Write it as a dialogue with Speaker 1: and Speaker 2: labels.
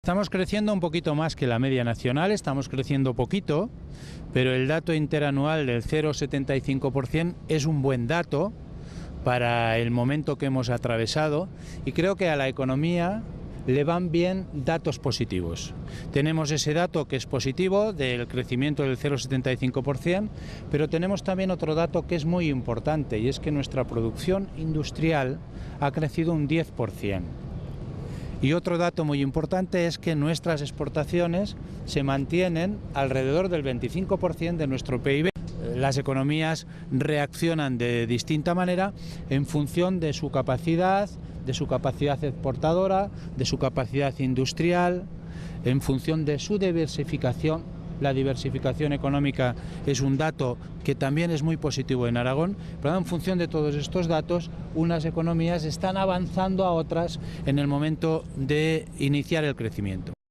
Speaker 1: Estamos creciendo un poquito más que la media nacional, estamos creciendo poquito, pero el dato interanual del 0,75% es un buen dato para el momento que hemos atravesado y creo que a la economía le van bien datos positivos. Tenemos ese dato que es positivo del crecimiento del 0,75%, pero tenemos también otro dato que es muy importante y es que nuestra producción industrial ha crecido un 10%. Y otro dato muy importante es que nuestras exportaciones se mantienen alrededor del 25% de nuestro PIB. Las economías reaccionan de distinta manera en función de su capacidad exportadora, de su capacidad industrial, en función de su diversificación. La diversificación económica es un dato que también es muy positivo en Aragón, pero en función de todos estos datos, unas economías están avanzando a otras en el momento de iniciar el crecimiento.